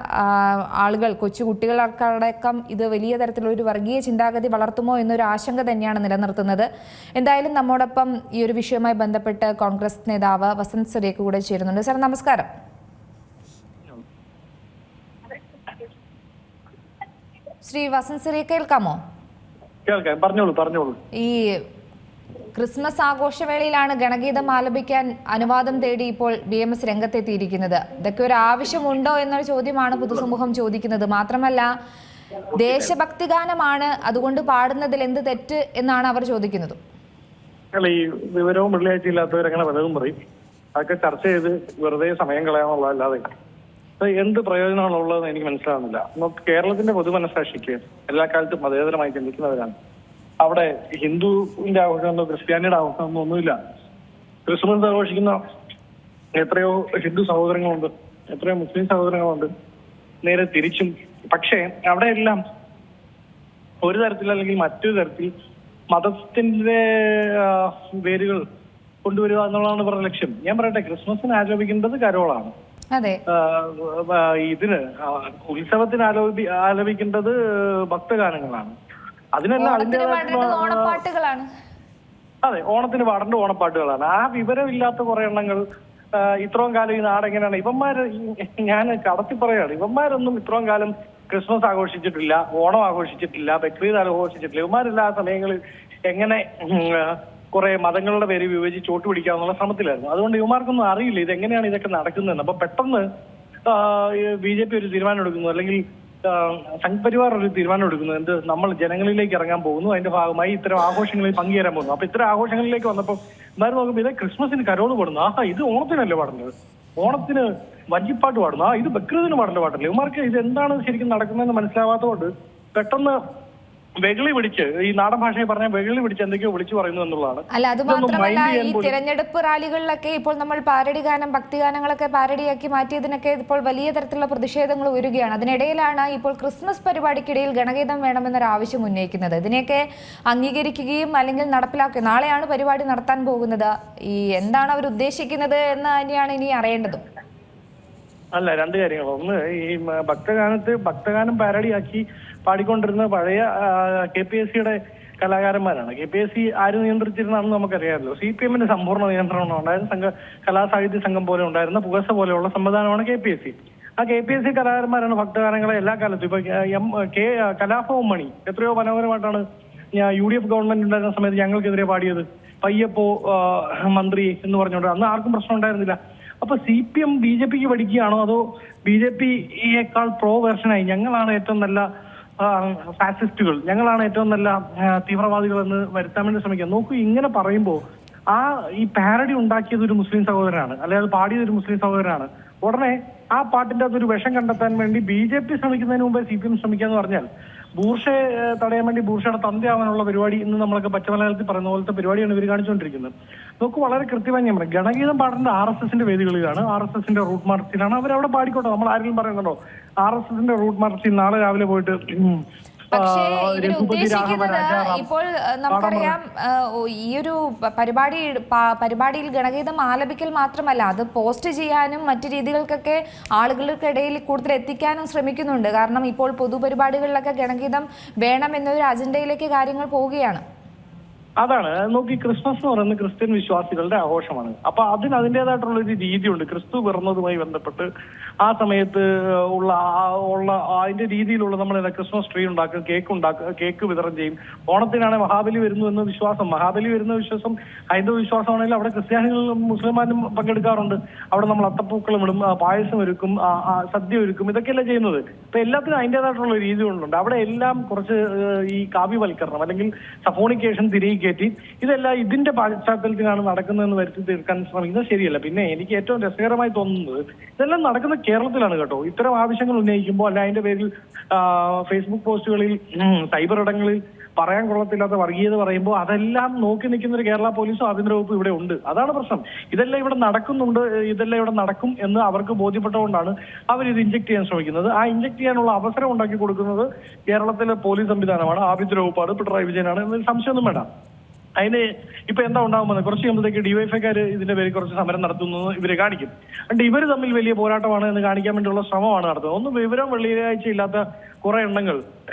ആളുകൾ, കൊച്ചുകുട്ടികളടക്കം ഇത് വലിയ തരത്തിലൊരു വർഗീയ ചിന്താഗതി വളർത്തുമോ എന്നൊരു ആശങ്ക തന്നെയാണ് നിലനിർത്തുന്നത്. എന്തായാലും നമ്മോടൊപ്പം ഈ ഒരു വിഷയവുമായി ബന്ധപ്പെട്ട് കോൺഗ്രസ് നേതാവ് വസന്ത് സുരേഖ കൂടെ ചേരുന്നുണ്ട്. സാർ നമസ്കാരം. ശ്രീ വസന്ത് സുരേഖ കേൾക്കാമോ? പറഞ്ഞോളൂ. ഈ ക്രിസ്മസ് ആഘോഷവേളയിലാണ് ഗണഗീതം ആലപിക്കാൻ അനുവാദം തേടി ഇപ്പോൾ BMS രംഗത്തെത്തിയിരിക്കുന്നത്. ഇതൊക്കെ ഒരു ആവശ്യമുണ്ടോ എന്നൊരു ചോദ്യമാണ് പൊതുസമൂഹം ചോദിക്കുന്നത്. മാത്രമല്ല ദേശഭക്തി ഗാനമാണ്, അതുകൊണ്ട് പാടുന്നതിൽ എന്ത് തെറ്റ് എന്നാണ് അവർ ചോദിക്കുന്നത്. അല്ല, ഈ വിവരവും വെള്ളിയാഴ്ച ഇല്ലാത്തവരങ്ങനെ പലതും പറയും. അതൊക്കെ ചർച്ച ചെയ്ത് വെറുതെ സമയം കളയാനുള്ളതല്ലാതെ എന്ത് പ്രയോജനമാണുള്ളതെന്ന് എനിക്ക് മനസ്സിലാവുന്നില്ല. കേരളത്തിന്റെ പൊതുമനസാക്ഷിക്ക് എല്ലാ കാലത്തും മതേതരമായി ചിന്തിക്കുന്നവരാണ്. അവിടെ ഹിന്ദുവിന്റെ ആഘോഷമോ ക്രിസ്ത്യാനിയുടെ ആഘോഷമോ ഒന്നുമില്ല. ക്രിസ്മസ് ആഘോഷിക്കുന്ന എത്രയോ ഹിന്ദു സഹോദരങ്ങളുണ്ട്, എത്രയോ മുസ്ലിം സഹോദരങ്ങളുണ്ട്, നേരെ തിരിച്ചും. പക്ഷേ അവിടെയെല്ലാം ഒരു തരത്തിൽ അല്ലെങ്കിൽ മറ്റൊരു തരത്തിൽ മതത്തിന്റെ വേരുകൾ കൊണ്ടുവരിക എന്നുള്ളതാണ് ഇവരുടെ ലക്ഷ്യം. ഞാൻ പറയട്ടെ, ക്രിസ്മസിന് ആചരിക്കേണ്ടത് കരോളാണ്. ഇതിന് ഉത്സവത്തിന് ആലപിക്കേണ്ടത് ഭക്തഗാനങ്ങളാണ്. അതിനെല്ലാം അതെ, ഓണത്തിന് പാടേണ്ട ഓണപ്പാട്ടുകളാണ്. ആ വിവരമില്ലാത്ത കുറെ എണ്ണങ്ങൾ ഇത്രയും കാലം ഈ നാടെങ്ങനെയാണ് ഇവന്മാര്, ഞാൻ കടത്തി പറയാണ്, ഇവന്മാരൊന്നും ഇത്രയും കാലം ക്രിസ്മസ് ആഘോഷിച്ചിട്ടില്ല, ഓണം ആഘോഷിച്ചിട്ടില്ല, ബക്രീദ് ആഘോഷിച്ചിട്ടില്ല. ഇവന്മാരെല്ലാ സമയങ്ങളിൽ എങ്ങനെ കുറെ മതങ്ങളുടെ പേര് വിഭജിച്ച് ചോട്ട് പിടിക്കാന്നുള്ള ശ്രമത്തിലായിരുന്നു. അതുകൊണ്ട് ഇവന്മാർക്കൊന്നും അറിയില്ല ഇതെങ്ങനെയാണ് ഇതൊക്കെ നടക്കുന്നതെന്ന്. അപ്പൊ പെട്ടെന്ന് BJP ഒരു തീരുമാനം എടുക്കുന്നു, അല്ലെങ്കിൽ സംഘ് പരിവാർ ഒരു തീരുമാനം എടുക്കുന്നത് എന്ത് നമ്മൾ ജനങ്ങളിലേക്ക് ഇറങ്ങാൻ പോകുന്നു, അതിന്റെ ഭാഗമായി ഇത്തരം ആഘോഷങ്ങളിൽ പങ്കുചേരാൻ പോകുന്നു. അപ്പൊ ഇത്തരം ആഘോഷങ്ങളിലേക്ക് വന്നപ്പോൾ ഇമാര് നോക്കുമ്പോൾ ഇത് ക്രിസ്മസിന് കരോള് പാടുന്നു, ഇത് ഓണത്തിനല്ലേ പാടുന്നത്, ഓണത്തിന് വഞ്ചിപ്പാട്ട് പാടുന്നു, ഇത് ബക്രീദിന് പാടേണ്ട പാട്ടല്ലേ. ഇവർക്ക് ഇത് എന്താണ് ശരിക്കും നടക്കുന്നതെന്ന് മനസ്സിലാവാത്തതുകൊണ്ട് പെട്ടെന്ന് വെകിളി പിടിച്ച്, ഈ നാടൻ ഭാഷയിൽ പറഞ്ഞാൽ വെകിളി പിടിച്ച് എന്തൊക്കെയോ വിളിച്ചു പറയുന്നു എന്നുള്ളതാണ്. അല്ല, അത് മാത്രമല്ല, ഈ തിരഞ്ഞെടുപ്പ് റാലികളിലൊക്കെ ഇപ്പോൾ നമ്മൾ പാരഡി ഗാനം, ഭക്തിഗാനങ്ങളൊക്കെ പാരഡിയാക്കി മാറ്റിയതിനൊക്കെ ഇപ്പോൾ വലിയ തരത്തിലുള്ള പ്രതിഷേധങ്ങൾ ഉയരുകയാണ്. അതിനിടയിലാണ് ഇപ്പോൾ ക്രിസ്മസ് പരിപാടിക്കിടയിൽ ഗണഗീതം വേണമെന്നൊരു ആവശ്യം ഉന്നയിക്കുന്നത്. ഇതിനെയൊക്കെ അംഗീകരിക്കുകയും അല്ലെങ്കിൽ നടപ്പിലാക്കുകയും, നാളെയാണ് പരിപാടി നടത്താൻ പോകുന്നത്, ഈ എന്താണ് അവർ ഉദ്ദേശിക്കുന്നത് എന്ന് തന്നെയാണ് ഇനി അറിയേണ്ടതും. അല്ല, രണ്ട് കാര്യങ്ങൾ. ഒന്ന്, ഈ ഭക്തഗാനം പാരഡിയാക്കി പാടിക്കൊണ്ടിരുന്ന പഴയ KPSCയുടെ കലാകാരന്മാരാണ്. KPSC ആര് നിയന്ത്രിച്ചിരുന്നാണെന്ന് നമുക്കറിയാമല്ലോ. CPM-ന്റെ സമ്പൂർണ്ണ നിയന്ത്രണം ഉണ്ടായിരുന്ന കലാസാഹിത്യ സംഘം പോലെ ഉണ്ടായിരുന്ന പുകസ പോലെയുള്ള സംവിധാനമാണ് KPSC. ആ KPSC കലാകാരന്മാരാണ് ഭക്തഗാനങ്ങളെ എല്ലാ കാലത്തും, ഇപ്പൊ കലാഭവൻ മണി എത്രയോ മനോഹരമായിട്ടാണ് UDF ഗവൺമെന്റ് ഉണ്ടായിരുന്ന സമയത്ത് ഞങ്ങൾക്കെതിരെ പാടിയത്. പയ്യപ്പോ മന്ത്രി എന്ന് പറഞ്ഞുകൊണ്ട് അന്ന് ആർക്കും പ്രശ്നം ഉണ്ടായിരുന്നില്ല. അപ്പൊ CPM BJPക്ക് പഠിക്കുകയാണോ, അതോ BJPയേക്കാൾ പ്രോ വേർഷനായി ഞങ്ങളാണ് ഏറ്റവും നല്ല ഫാസിസ്റ്റുകൾ, ഞങ്ങളാണ് ഏറ്റവും നല്ല തീവ്രവാദികൾ എന്ന് വരുത്താൻ വേണ്ടി ശ്രമിക്കുക? നോക്കൂ, ഇങ്ങനെ പറയുമ്പോൾ ഈ പാരഡി ഉണ്ടാക്കിയത് ഒരു മുസ്ലിം സഹോദരനാണ്, അല്ലെങ്കിൽ അത് പാടിയത് ഒരു മുസ്ലിം സഹോദരനാണ്. ഉടനെ ആ പാട്ടിന്റെ അകത്തൊരു വിഷം കണ്ടെത്താൻ വേണ്ടി BJP ശ്രമിക്കുന്നതിന് മുമ്പേ CPM ശ്രമിക്കാന്ന് പറഞ്ഞാൽ ബൂർഷയെ തടയാൻ വേണ്ടി ബൂർഷയുടെ തന്തയാവാനുള്ള പരിപാടി ഇന്ന് നമ്മളൊക്കെ പച്ചമലയാളത്തിൽ പറയുന്ന പോലത്തെ പരിപാടിയാണ് ഇവർ കാണിച്ചുകൊണ്ടിരിക്കുന്നത്. നമുക്ക് വളരെ കൃത്യമായി ഞാൻ പറയാം, ഗണഗീതം പാടേണ്ട RSSന്റെ വേദികളിലാണ്, RSSന്റെ റൂട്ട് മാർച്ചിലാണ്. അവരവിടെ പാടിക്കോട്ടെ, നമ്മൾ ആരെങ്കിലും പറയുന്നുണ്ടോ? RSSന്റെ റൂട്ട് മാർച്ചിൽ നാളെ രാവിലെ പോയിട്ട് പക്ഷേ ഇവർ ഉദ്ദേശിക്കുന്നത്, ഇപ്പോൾ നമുക്കറിയാം, ഈ ഒരു പരിപാടിയിൽ ഗണഗീതം ആലപിക്കൽ മാത്രമല്ല, അത് പോസ്റ്റ് ചെയ്യാനും മറ്റു രീതികൾക്കൊക്കെ ആളുകൾക്കിടയിൽ കൂടുതൽ എത്തിക്കാനും ശ്രമിക്കുന്നുണ്ട്. കാരണം ഇപ്പോൾ പൊതുപരിപാടികളിലൊക്കെ ഗണഗീതം വേണം എന്നൊരു അജണ്ടയിലേക്ക് കാര്യങ്ങൾ പോവുകയാണ്. അതാണ്, നോക്കി, ക്രിസ്മസ് എന്ന് പറയുന്നത് ക്രിസ്ത്യൻ വിശ്വാസികളുടെ ആഘോഷമാണ്. അപ്പൊ അതിൻ്റെതായിട്ടുള്ള ഒരു രീതിയുണ്ട്. ക്രിസ്തു പിറന്നതുമായി ബന്ധപ്പെട്ട് ആ സമയത്ത് ഉള്ള അതിന്റെ രീതിയിലുള്ള നമ്മൾ ക്രിസ്മസ് ട്രീ ഉണ്ടാക്കും, കേക്ക് വിതരണം ചെയ്യും. ഓണത്തിനാണ് മഹാബലി വരുന്നു എന്ന വിശ്വാസം, ഹൈന്ദവ വിശ്വാസമാണെങ്കിൽ അവിടെ ക്രിസ്ത്യാനികളും മുസ്ലിംമാരും പങ്കെടുക്കാറുണ്ട്. അവിടെ നമ്മൾ അത്തപ്പൂക്കളം ഇടും, പായസം ഒരുക്കും, സദ്യ ഒരുക്കും, ഇതൊക്കെയല്ലേ ചെയ്യുന്നത്. അപ്പൊ എല്ലാത്തിനും അതിൻ്റെതായിട്ടുള്ള രീതികളുണ്ട്. അവിടെ എല്ലാം കുറച്ച് ഈ കാവ്യവൽക്കരണം അല്ലെങ്കിൽ സഫോണിക്കേഷൻ കയറ്റി ഇതെല്ലാം ഇതിന്റെ പശ്ചാത്തലത്തിലാണ് നടക്കുന്നതെന്ന് വരുത്തി തീർക്കാൻ ശ്രമിക്കുന്നത് ശരിയല്ല. പിന്നെ എനിക്ക് ഏറ്റവും രസകരമായി തോന്നുന്നത് ഇതെല്ലാം നടക്കുന്ന കേരളത്തിലാണ് കേട്ടോ. ഇത്തരം ആവശ്യങ്ങൾ ഉന്നയിക്കുമ്പോൾ അല്ല അതിന്റെ പേരിൽ ഫേസ്ബുക്ക് പോസ്റ്റുകളിൽ സൈബർ ഇടങ്ങളിൽ പറയാൻ കൊള്ളത്തില്ലാത്ത വർഗീയത പറയുമ്പോൾ അതെല്ലാം നോക്കി നിൽക്കുന്ന ഒരു കേരള പോലീസും ആഭ്യന്തര വകുപ്പും ഇവിടെ ഉണ്ട്. അതാണ് പ്രശ്നം. ഇതെല്ലാം ഇവിടെ നടക്കുന്നുണ്ട്, ഇതെല്ലാം ഇവിടെ നടക്കും എന്ന് അവർക്ക് ബോധ്യപ്പെട്ടതുകൊണ്ടാണ് അവർ ഇത് ഇഞ്ചക്ട് ചെയ്യാൻ ശ്രമിക്കുന്നത്. ആ ഇഞ്ചക്ട് ചെയ്യാനുള്ള അവസരം ഉണ്ടാക്കി കൊടുക്കുന്നത് കേരളത്തിലെ പോലീസ് സംവിധാനമാണ്, ആഭ്യന്തര വകുപ്പാണ്, പിണറായി വിജയനാണ് എന്നൊരു സംശയമൊന്നും വേണ്ട. അതിന് ഇപ്പൊ എന്താ ഉണ്ടാകുന്നത്? കുറച്ച് കഴിയുമ്പോഴത്തേക്ക് ഡിവൈഎഫ്ഐക്കാര് ഇതിന്റെ പേരിൽ കുറച്ച് സമരം നടത്തുന്നു ഇവരെ കാണിക്കും. അതുകൊണ്ട് ഇവർ തമ്മിൽ വലിയ പോരാട്ടമാണ് എന്ന് കാണിക്കാൻ വേണ്ടിയുള്ള ശ്രമമാണ് നടത്തുന്നത്. ഒന്നും വിവരം വെള്ളിയാഴ്ച ഇല്ലാത്ത കുറെ എണ്ണങ്ങൾ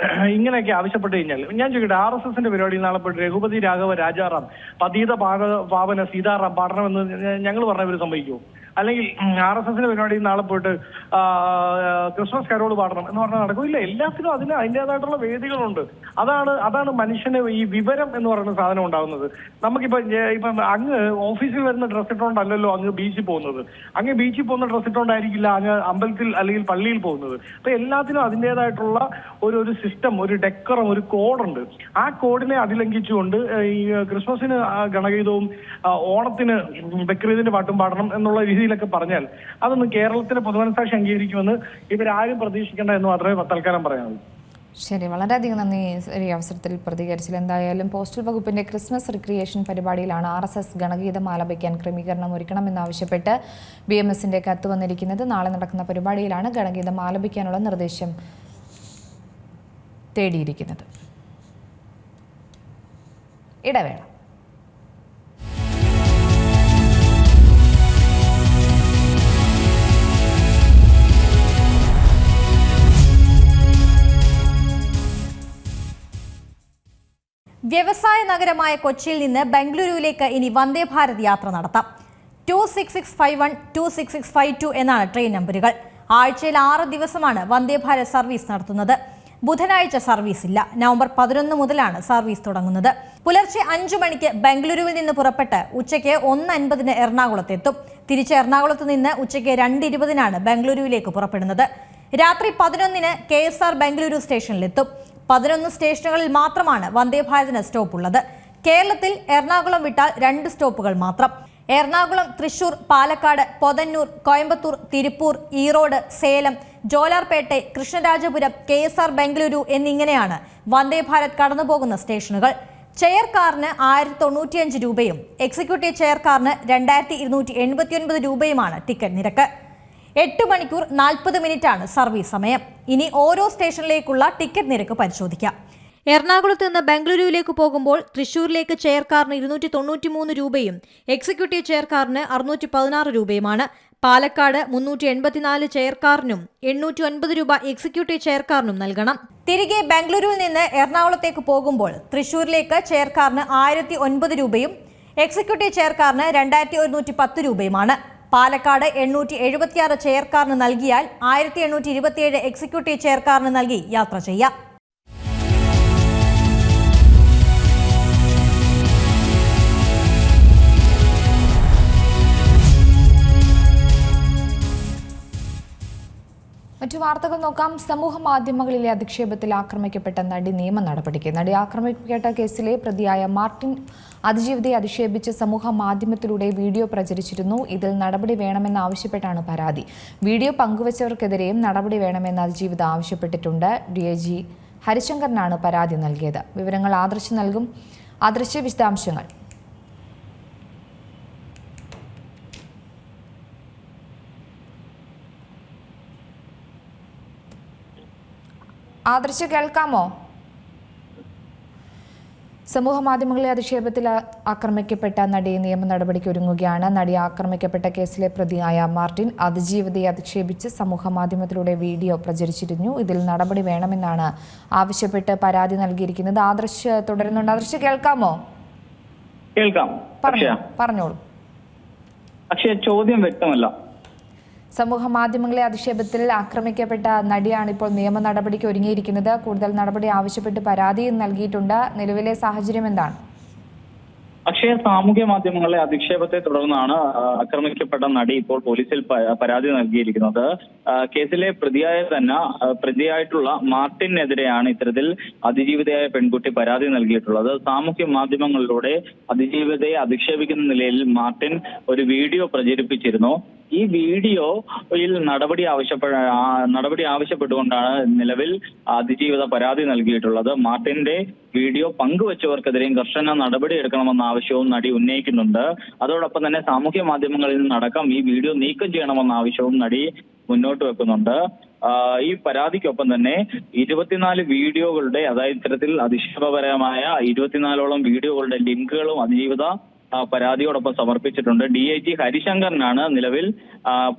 ഇങ്ങനെയൊക്കെ ആവശ്യപ്പെട്ട് കഴിഞ്ഞാൽ ഞാൻ ചോദിക്കട്ടെ, RSSന്റെ പരിപാടി നാളെ പോയിട്ട് രഘുപതി രാഘവ രാജാറാം പതീത പാവന സീതാറാം പാടണമെന്ന് ഞങ്ങൾ പറഞ്ഞവർ സമ്മതിക്കുമോ? അല്ലെങ്കിൽ RSSന്റെ പരിപാടി നാളെ പോയിട്ട് ക്രിസ്മസ് കരോള് പാടണം എന്ന് പറഞ്ഞാൽ നടക്കില്ല. എല്ലാത്തിനും അതിൻ്റെതായിട്ടുള്ള വേദികളുണ്ട്. അതാണ് മനുഷ്യന് ഈ വിവരം എന്ന് പറയുന്ന സാധനം ഉണ്ടാകുന്നത്. ഇപ്പം അങ്ങ് ഓഫീസിൽ വരുന്ന ഡ്രസ് ഇട്ടുകൊണ്ടല്ലോ അങ്ങ് ബീച്ചിൽ പോകുന്നത്. അങ്ങ് ബീച്ചിൽ പോകുന്ന ഡ്രസ് ഇട്ടുകൊണ്ടായിരിക്കില്ല അങ്ങ് അമ്പലത്തിൽ അല്ലെങ്കിൽ പള്ളിയിൽ പോകുന്നത്. അപ്പൊ എല്ലാത്തിനും അതിൻ്റെതായിട്ടുള്ള ഒരു സിസ്റ്റം, ഒരു ഡെക്കറും, ഒരു കോഡുണ്ട്. ആ കോഡിനെ അതിലംഘിച്ചുകൊണ്ട് ഈ ക്രിസ്മസിന് ഗണഗീതവും ഓണത്തിന് ബക്രീദിന്റെ പാട്ടും പാടണം എന്നുള്ള രീതിയിലൊക്കെ പറഞ്ഞാൽ അതൊന്നും കേരളത്തിലെ പൊതുമനസാക്ഷി അംഗീകരിക്കുമെന്ന് ഇവരാരും പ്രതീക്ഷിക്കേണ്ട എന്ന് മാത്രമേ തൽക്കാലം പറയാനുള്ളൂ. ശരി, വളരെയധികം നന്ദി ഈ അവസരത്തിൽ പ്രതികരിച്ചില്ല. എന്തായാലും പോസ്റ്റൽ വകുപ്പിന്റെ ക്രിസ്മസ് റിക്രിയേഷൻ പരിപാടിയിലാണ് RSS ഗണഗീതം ആലപിക്കാൻ ക്രമീകരണം ഒരുക്കണമെന്നാവശ്യപ്പെട്ട് BMSന്റെ കത്ത് വന്നിരിക്കുന്നത്. നാളെ നടക്കുന്ന പരിപാടിയിലാണ് ഗണഗീതം ആലപിക്കാനുള്ള നിർദ്ദേശം തേടിയിരിക്കുന്നത്. ഇടവേള. വ്യവസായ നഗരമായ കൊച്ചിയിൽ നിന്ന് ബംഗളൂരുവിലേക്ക് ഇനി വന്ദേ ഭാരത് യാത്ര നടത്താം. 26651, 26652 എന്നാണ് ട്രെയിൻ നമ്പറുകൾ. ആഴ്ചയിൽ 6 ദിവസമാണ് വന്ദേ ഭാരത് സർവീസ് നടത്തുന്നത്. ബുധനാഴ്ച സർവീസ് ഇല്ല. നവംബർ 11 മുതലാണ് സർവീസ് തുടങ്ങുന്നത്. പുലർച്ചെ 5 മണിക്ക് ബംഗളൂരുവിൽ നിന്ന് പുറപ്പെട്ട് ഉച്ചയ്ക്ക് 1:50 എറണാകുളത്തെത്തും. തിരിച്ച് എറണാകുളത്ത് നിന്ന് ഉച്ചയ്ക്ക് 2:20 ബംഗളൂരുവിലേക്ക് പുറപ്പെടുന്നത്. രാത്രി 11-ന് KSR ബംഗളൂരു സ്റ്റേഷനിലെത്തും. 11 സ്റ്റേഷനുകളിൽ മാത്രമാണ് വന്ദേ ഭാരതിന് സ്റ്റോപ്പ് ഉള്ളത്. കേരളത്തിൽ എറണാകുളം വിട്ടാൽ 2 സ്റ്റോപ്പുകൾ മാത്രം. എറണാകുളം, തൃശൂർ, പാലക്കാട്, പൊതന്നൂർ, കോയമ്പത്തൂർ, തിരുപ്പൂർ, ഈറോഡ്, സേലം, ജോലാർപേട്ടെ, കൃഷ്ണരാജപുരം, KSR ബംഗളൂരു എന്നിങ്ങനെയാണ് വന്ദേ ഭാരത് കടന്നുപോകുന്ന സ്റ്റേഷനുകൾ. ചെയർ കാറിന് 1095 രൂപയും എക്സിക്യൂട്ടീവ് ചെയർ കാറിന് 2289 രൂപയുമാണ് ടിക്കറ്റ് നിരക്ക്. 8 മണിക്കൂർ 40 മിനിറ്റാണ് സർവീസ് സമയം. ഇനി ഓരോ സ്റ്റേഷനിലേക്കുള്ള ടിക്കറ്റ് നിരക്ക് പരിശോധിക്കാം. എറണാകുളത്ത് നിന്ന് ബംഗളൂരുവിലേക്ക് പോകുമ്പോൾ തൃശൂരിലേക്ക് ചെയർ കാറിന് 293 രൂപയും എക്സിക്യൂട്ടീവ് ചെയർ കാറിന് 616 രൂപയുമാണ്. പാലക്കാട് 384 ചെയർ കാറിനും 809 രൂപ എക്സിക്യൂട്ടീവ് ചെയർ കാറിനും നൽകണം. തിരികെ ബംഗളൂരുവിൽ നിന്ന് എറണാകുളത്തേക്ക് പോകുമ്പോൾ തൃശൂരിലേക്ക് ചെയർ കാറിന് 1009 രൂപയും എക്സിക്യൂട്ടീവ് ചെയർ കാറിന് 2110 രൂപയുമാണ്. പാലക്കാട് 876 ചെയർ കാറിന് നൽകിയാൽ 1827 എക്സിക്യൂട്ടീവ് ചെയർ കാറിന് നൽകി യാത്ര ചെയ്യാം. മറ്റു വാർത്തകൾ നോക്കാം. സമൂഹ മാധ്യമങ്ങളിലെ അധിക്ഷേപത്തിൽ ആക്രമിക്കപ്പെട്ട നടി നിയമ നടപടിക്ക്. നടി ആക്രമിക്കപ്പെട്ട കേസിലെ പ്രതിയായ മാർട്ടിൻ അതിജീവിതയെ അധിക്ഷേപിച്ച് സമൂഹ മാധ്യമത്തിലൂടെ വീഡിയോ പ്രചരിച്ചിരുന്നു. ഇതിൽ നടപടി വേണമെന്നാവശ്യപ്പെട്ടാണ് പരാതി. വീഡിയോ പങ്കുവച്ചവർക്കെതിരെയും നടപടി വേണമെന്ന് അതിജീവിത ആവശ്യപ്പെട്ടിട്ടുണ്ട്. DIG ഹരിശങ്കറിനാണ് പരാതി നൽകിയത്. വിവരങ്ങൾ ആദർശ് നൽകും. ആദർശ്, വിശദാംശങ്ങൾ. ആദർശ്, കേൾക്കാമോ? സമൂഹ മാധ്യമങ്ങളിലെ അധിക്ഷേപത്തിൽ ആക്രമിക്കപ്പെട്ട നടി നിയമ നടപടിക്ക് ഒരുങ്ങുകയാണ്. നടി ആക്രമിക്കപ്പെട്ട കേസിലെ പ്രതിയായ മാർട്ടിൻ അതിജീവിതയെ അധിക്ഷേപിച്ച് സമൂഹ മാധ്യമത്തിലൂടെ വീഡിയോ പ്രചരിച്ചിരുന്നു. ഇതിൽ നടപടി വേണമെന്നാണ് ആവശ്യപ്പെട്ട് പരാതി നൽകിയിരിക്കുന്നത്. ആദർശ് തുടരുന്നുണ്ട്. ആദർശ്, കേൾക്കാമോ? കേൾക്കാം. പറഞ്ഞോളൂ. പക്ഷേ ചോദ്യം വ്യക്തമല്ല. സമൂഹ മാധ്യമങ്ങളെ അധിക്ഷേപത്തിൽ ആക്രമിക്കപ്പെട്ട നടിയാണ് ഇപ്പോൾ നിയമ നടപടിക്ക് ഒരുങ്ങിയിരിക്കുന്നത്. കൂടുതൽ നടപടി ആവശ്യപ്പെട്ട് പരാതിയും നൽകിയിട്ടുണ്ട്. നിലവിലെ സാഹചര്യം എന്താണ്? അക്ഷയ, സാമൂഹ്യ മാധ്യമങ്ങളിലെ അധിക്ഷേപത്തെ തുടർന്നാണ് ആക്രമിക്കപ്പെട്ട നടി ഇപ്പോൾ പോലീസിൽ പരാതി നൽകിയിരിക്കുന്നത്. കേസിലെ പ്രതിയായിട്ടുള്ള മാർട്ടിനെതിരെയാണ് ഇത്തരത്തിൽ അതിജീവിതയായ പെൺകുട്ടി പരാതി നൽകിയിട്ടുള്ളത്. സാമൂഹ്യ മാധ്യമങ്ങളിലൂടെ അതിജീവിതയെ അധിക്ഷേപിക്കുന്ന നിലയിൽ മാർട്ടിൻ ഒരു വീഡിയോ പ്രചരിപ്പിച്ചിരുന്നു. ഈ വീഡിയോയിൽ നടപടി ആവശ്യപ്പെട്ടുകൊണ്ടാണ് നിലവിൽ അതിജീവിത പരാതി നൽകിയിട്ടുള്ളത്. മാർട്ടിന്റെ വീഡിയോ പങ്കുവച്ചവർക്കെതിരെയും കർശന നടപടി എടുക്കണമെന്ന ആവശ്യവും നടി ഉന്നയിക്കുന്നുണ്ട്. അതോടൊപ്പം തന്നെ സാമൂഹ്യ മാധ്യമങ്ങളിൽ നിന്നടക്കം ഈ വീഡിയോ നീക്കം ചെയ്യണമെന്ന ആവശ്യവും നടി മുന്നോട്ട് വെക്കുന്നുണ്ട്. ഈ പരാതിക്കൊപ്പം തന്നെ 24 വീഡിയോകളുടെ, അതായത് ഇത്തരത്തിൽ അധിക്ഷേപപരമായ 24ഓളം വീഡിയോകളുടെ ലിങ്കുകളും അതിജീവിത പരാതിയോടൊപ്പം സമർപ്പിച്ചിട്ടുണ്ട്. DIG ഹരിശങ്കറിനാണ് നിലവിൽ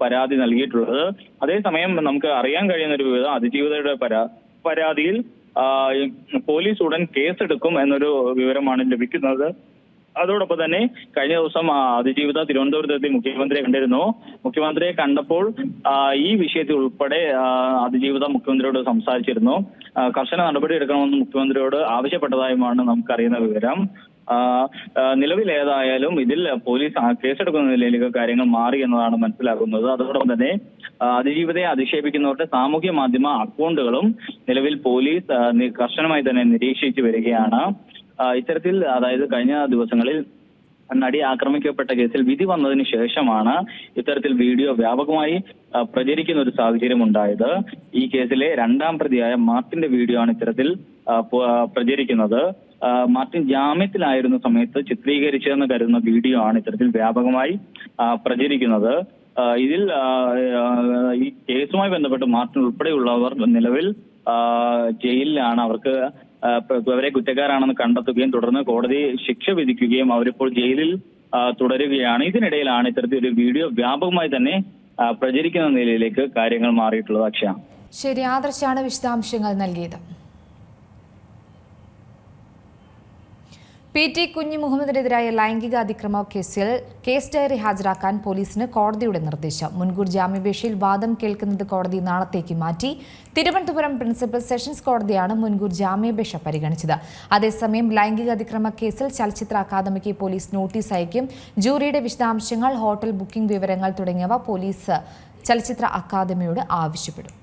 പരാതി നൽകിയിട്ടുള്ളത്. അതേസമയം നമുക്ക് അറിയാൻ കഴിയുന്ന ഒരു വിധം അതിജീവിതയുടെ പരാതിയിൽ പോലീസ് ഉടൻ കേസെടുക്കും എന്നൊരു വിവരമാണ് ലഭിക്കുന്നത്. അതോടൊപ്പം തന്നെ കഴിഞ്ഞ ദിവസം അതിജീവിത തിരുവനന്തപുരത്തെത്തി മുഖ്യമന്ത്രിയെ കണ്ടിരുന്നു. മുഖ്യമന്ത്രിയെ കണ്ടപ്പോൾ ഈ വിഷയത്തിൽ ഉൾപ്പെടെ അതിജീവിത മുഖ്യമന്ത്രിയോട് സംസാരിച്ചിരുന്നു. കർശന നടപടി എടുക്കണമെന്ന് മുഖ്യമന്ത്രിയോട് ആവശ്യപ്പെട്ടതായുമാണ് നമുക്കറിയുന്ന വിവരം. നിലവിൽ ഏതായാലും ഇതിൽ പോലീസ് കേസെടുക്കുന്ന നിലയിലേക്ക് കാര്യങ്ങൾ മാറി എന്നതാണ് മനസ്സിലാക്കുന്നത്. അതോടൊപ്പം തന്നെ അതിജീവിതയെ അധിക്ഷേപിക്കുന്നവരുടെ സാമൂഹ്യ മാധ്യമ അക്കൗണ്ടുകളും നിലവിൽ പോലീസ് കർശനമായി തന്നെ നിരീക്ഷിച്ചു വരികയാണ്. ഇത്തരത്തിൽ, അതായത് കഴിഞ്ഞ ദിവസങ്ങളിൽ നടി ആക്രമിക്കപ്പെട്ട കേസിൽ വിധി വന്നതിന് ശേഷമാണ് ഇത്തരത്തിൽ വീഡിയോ വ്യാപകമായി പ്രചരിക്കുന്ന ഒരു സാഹചര്യം ഉണ്ടായത്. ഈ കേസിലെ 2ാം പ്രതിയായ മാർട്ടിന്റെ വീഡിയോ ആണ് ഇത്തരത്തിൽ പ്രചരിക്കുന്നത്. മാർട്ടിൻ ജാമ്യത്തിലായിരുന്ന സമയത്ത് ചിത്രീകരിച്ചതെന്ന് കരുതുന്ന വീഡിയോ ആണ് ഇത്തരത്തിൽ വ്യാപകമായി പ്രചരിക്കുന്നത്. ഇതിൽ ഈ കേസുമായി ബന്ധപ്പെട്ട് മാർട്ടിൻ ഉൾപ്പെടെയുള്ളവർ നിലവിൽ ജയിലിലാണ്. അവരെ കുറ്റക്കാരാണെന്ന് കണ്ടെത്തുകയും തുടർന്ന് കോടതി ശിക്ഷ വിധിക്കുകയും അവരിപ്പോൾ ജയിലിൽ തുടരുകയാണ്. ഇതിനിടയിലാണ് ഇത്തരത്തിൽ ഒരു വീഡിയോ വ്യാപകമായി തന്നെ പ്രചരിക്കുന്ന നിലയിലേക്ക് കാര്യങ്ങൾ മാറിയിട്ടുള്ളത്. അക്ഷയ, ശരി. ആദർശാണ് വിശദാംശങ്ങൾ നൽകിയത്. PT കുഞ്ഞി മുഹമ്മദിനെതിരായ ലൈംഗിക അതിക്രമ കേസിൽ കേസ് ഡയറി ഹാജരാക്കാൻ പോലീസിന് കോടതിയുടെ നിർദ്ദേശം. മുൻകൂർ ജാമ്യാപേക്ഷയിൽ വാദം കേൾക്കുന്നത് കോടതി നാളത്തേക്ക് മാറ്റി. തിരുവനന്തപുരം പ്രിൻസിപ്പൽ സെഷൻസ് കോടതിയാണ് മുൻകൂർ ജാമ്യാപേക്ഷ പരിഗണിച്ചത്. അതേസമയം ലൈംഗിക അതിക്രമ കേസിൽ ചലച്ചിത്ര അക്കാദമിക്ക് പോലീസ് നോട്ടീസ് അയക്കും. ജൂറിയുടെ വിശദാംശങ്ങൾ, ഹോട്ടൽ ബുക്കിംഗ് വിവരങ്ങൾ തുടങ്ങിയവ പോലീസ് ചലച്ചിത്ര അക്കാദമിയോട് ആവശ്യപ്പെടും.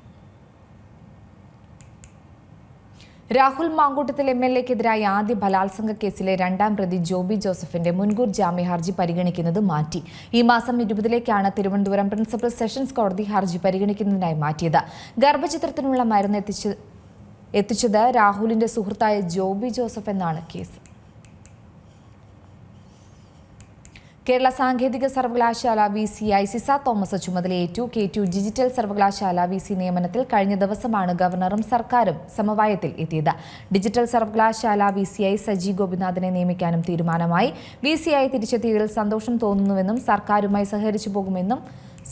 രാഹുൽ മാങ്കൂട്ടത്തിൽ MLA-ക്കെതിരായ ആദ്യ ബലാത്സംഗ കേസിലെ രണ്ടാം പ്രതി ജോബി ജോസഫിന്റെ മുൻകൂർ ജാമ്യ ഹർജി പരിഗണിക്കുന്നത് മാറ്റി. ഈ മാസം 20-ലേക്കാണ് തിരുവനന്തപുരം പ്രിൻസിപ്പൽ സെഷൻസ് കോടതി ഹർജി പരിഗണിക്കുന്നതിനായി മാറ്റിയത്. ഗർഭചിത്രത്തിനുള്ള മരുന്ന് എത്തിച്ചത് രാഹുലിന്റെ സുഹൃത്തായ ജോബി ജോസഫ് എന്നാണ് കേസ്. കേരള സാങ്കേതിക സർവകലാശാല VC-യായി സിസ തോമസ് ചുമതലയേറ്റു. K2 ഡിജിറ്റൽ സർവകലാശാല VC നിയമനത്തിൽ കഴിഞ്ഞ ദിവസമാണ് ഗവർണറും സർക്കാരും സമവായത്തിൽ എത്തിയത്. ഡിജിറ്റൽ സർവകലാശാല VC-യായി സജി ഗോപിനാഥിനെ നിയമിക്കാനും തീരുമാനമായി. VC-യായി തിരിച്ചെത്തിയതിൽ സന്തോഷം തോന്നുന്നുവെന്നും സർക്കാരുമായി സഹകരിച്ചു പോകുമെന്നും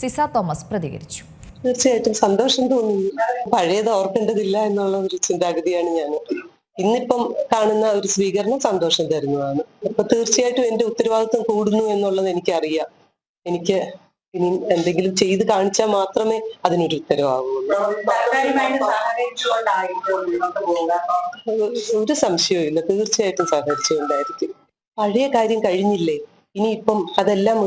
സിസ തോമസ് പ്രതികരിച്ചു. തീർച്ചയായിട്ടും സന്തോഷം തോന്നുന്നു. പഴയത് ഓർക്കേണ്ടതില്ല എന്നുള്ള ഒരു ചിന്താഗതിയാണ് ഞാൻ. ഇന്നിപ്പം കാണുന്ന ഒരു സ്വീകരണം സന്തോഷം തരുന്നതാണ്. അപ്പൊ തീർച്ചയായിട്ടും എന്റെ ഉത്തരവാദിത്വം കൂടുന്നു എന്നുള്ളത് എനിക്കറിയാം. എനിക്ക് ഇനി എന്തെങ്കിലും ചെയ്ത് കാണിച്ചാൽ മാത്രമേ അതിനൊരു ഉത്തരവാകുള്ളൂ. ഒരു സംശയവും ഇല്ല, തീർച്ചയായിട്ടും സഹകരിച്ചുകൊണ്ടായിരിക്കും. പഴയ കാര്യം കഴിഞ്ഞില്ലേ, ഇനിയിപ്പം അതെല്ലാം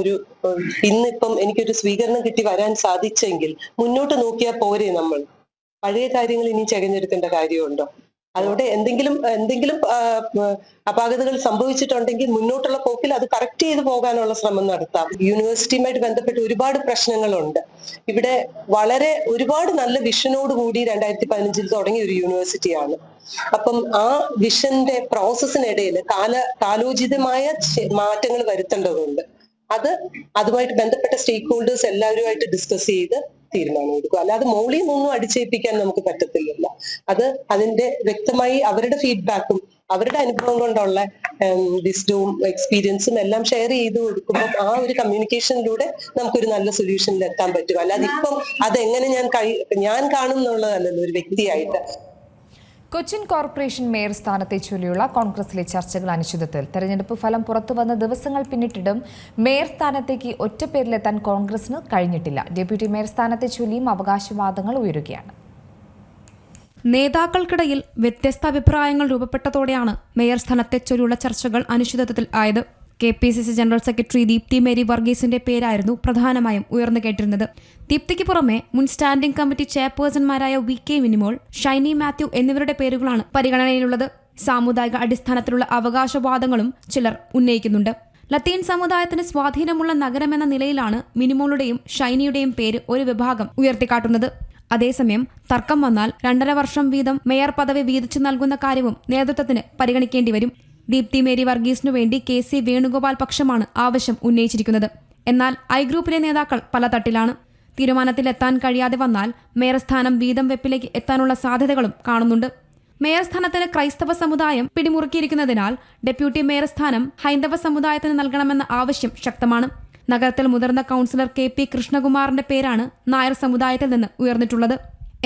ഇന്നിപ്പം എനിക്കൊരു സ്വീകരണം കിട്ടി വരാൻ സാധിച്ചെങ്കിൽ മുന്നോട്ട് നോക്കിയാൽ പോരെ. നമ്മൾ പഴയ കാര്യങ്ങൾ ഇനി ചകഞ്ഞെടുക്കേണ്ട കാര്യമുണ്ടോ? അതോടെ എന്തെങ്കിലും അപാകതകൾ സംഭവിച്ചിട്ടുണ്ടെങ്കിൽ മുന്നോട്ടുള്ള പോക്കിൽ അത് കറക്റ്റ് ചെയ്ത് പോകാനുള്ള ശ്രമം നടത്താം. യൂണിവേഴ്സിറ്റിയുമായിട്ട് ബന്ധപ്പെട്ട് ഒരുപാട് പ്രശ്നങ്ങളുണ്ട്. ഇവിടെ ഒരുപാട് നല്ല വിഷനോട് കൂടി 2015 തുടങ്ങിയ ഒരു യൂണിവേഴ്സിറ്റിയാണ്. അപ്പം ആ വിഷന്റെ പ്രോസസ്സിനിടയിൽ കാലോചിതമായ മാറ്റങ്ങൾ വരുത്തേണ്ടതുണ്ട്. അതുമായിട്ട് ബന്ധപ്പെട്ട സ്റ്റേക്ക് ഹോൾഡേഴ്സ് എല്ലാവരുമായിട്ട് ഡിസ്കസ് ചെയ്ത് തീരുമാനം എടുക്കും. അല്ലാതെ മോളിൽ നിന്നൊന്നും അടിച്ചേൽപ്പിക്കാൻ നമുക്ക് പറ്റത്തില്ല. അതിന്റെ വ്യക്തമായി അവരുടെ ഫീഡ്ബാക്കും അവരുടെ അനുഭവം കൊണ്ടുള്ള വിസ്ഡവും എക്സ്പീരിയൻസും എല്ലാം ഷെയർ ചെയ്ത് കൊടുക്കുമ്പോൾ ആ ഒരു കമ്മ്യൂണിക്കേഷനിലൂടെ നമുക്കൊരു നല്ല സൊല്യൂഷനിൽ എത്താൻ പറ്റും. അല്ലാതെ ഇപ്പം അതെങ്ങനെ ഞാൻ കാണും എന്നുള്ളതല്ലല്ലോ ഒരു വ്യക്തിയായിട്ട്. കൊച്ചിൻ കോർപ്പറേഷൻ മേയർ സ്ഥാനത്തെ ചൊല്ലിയുള്ള കോൺഗ്രസിലെ ചർച്ചകൾ അനിശ്ചിതത്വത്തിൽ. തെരഞ്ഞെടുപ്പ് ഫലം പുറത്തുവന്ന ദിവസങ്ങൾ പിന്നിട്ടിട്ടും മേയർ സ്ഥാനത്തേക്ക് ഒറ്റപ്പേരിലെത്താൻ കോൺഗ്രസിന് കഴിഞ്ഞിട്ടില്ല. ഡെപ്യൂട്ടി മേയർ സ്ഥാനത്തെ ചൊല്ലിയും അവകാശവാദങ്ങൾ ഉയരുകയാണ്. നേതാക്കൾക്കിടയിൽ വ്യത്യസ്ത അഭിപ്രായങ്ങൾ രൂപപ്പെട്ടതോടെയാണ് മേയർ സ്ഥാനത്തെ ചൊല്ലിയുള്ള ചർച്ചകൾ അനിശ്ചിതത്വത്തിൽ ആയത്. KPCC general secretary Deepthi Mary വർഗീസിന്റെ പേരായിരുന്നു പ്രധാനമായും ഉയർന്നു കേട്ടിരുന്നത്. ദീപ്തിക്ക് പുറമെ മുൻ സ്റ്റാൻഡിംഗ് കമ്മിറ്റി ചെയർപേഴ്സൺമാരായ VK മിനിമോൾ, ഷൈനി മാത്യു എന്നിവരുടെ പേരുകളാണ് പരിഗണനയിലുള്ളത്. സാമുദായിക അടിസ്ഥാനത്തിലുള്ള അവകാശവാദങ്ങളും ചിലർ ഉന്നയിക്കുന്നുണ്ട്. ലത്തീൻ സമുദായത്തിന് സ്വാധീനമുള്ള നഗരമെന്ന നിലയിലാണ് മിനിമോളുടെയും ഷൈനിയുടെയും പേര് ഒരു വിഭാഗം ഉയർത്തിക്കാട്ടുന്നത്. അതേസമയം തർക്കം വന്നാൽ 2.5 വർഷം വീതം മേയർ പദവി വീതിച്ചു നൽകുന്ന കാര്യവും നേതൃത്വത്തിന് പരിഗണിക്കേണ്ടി വരും. ദീപ്തി മേരി വർഗീസിനു വേണ്ടി KC വേണുഗോപാൽ പക്ഷമാണ് ആവശ്യം ഉന്നയിച്ചിരിക്കുന്നത്. എന്നാൽ I ഗ്രൂപ്പിലെ നേതാക്കൾ പല തട്ടിലാണ്. തീരുമാനത്തിലെത്താൻ കഴിയാതെ വന്നാൽ മേയർ സ്ഥാനം വീതം വെപ്പിലേക്ക് എത്താനുള്ള സാധ്യതകളും കാണുന്നുണ്ട്. മേയർ സ്ഥാനത്തിന് ക്രൈസ്തവ സമുദായം പിടിമുറുക്കിയിരിക്കുന്നതിനാൽ ഡെപ്യൂട്ടി മേയർ സ്ഥാനം ഹൈന്ദവ സമുദായത്തിന് നൽകണമെന്ന ആവശ്യം ശക്തമാണ്. നഗരത്തിൽ മുതിർന്ന കൗൺസിലർ KP കൃഷ്ണകുമാറിന്റെ പേരാണ് നായർ സമുദായത്തിൽ നിന്ന് ഉയർന്നിട്ടുള്ളത്.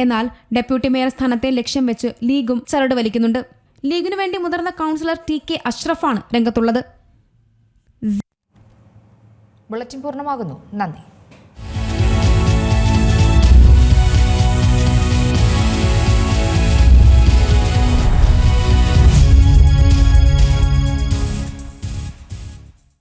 എന്നാൽ ഡെപ്യൂട്ടി മേയർ സ്ഥാനത്തെ ലക്ഷ്യം വെച്ച് ലീഗും ചരട് വലിക്കുന്നുണ്ട്. ലീഗിനു വേണ്ടി മുതിർന്ന കൗൺസിലർ TK അഷ്റഫാണ് രംഗത്തുള്ളത്. ബുള്ളറ്റിൻ പൂർണ്ണമാകുന്നു. നന്ദി.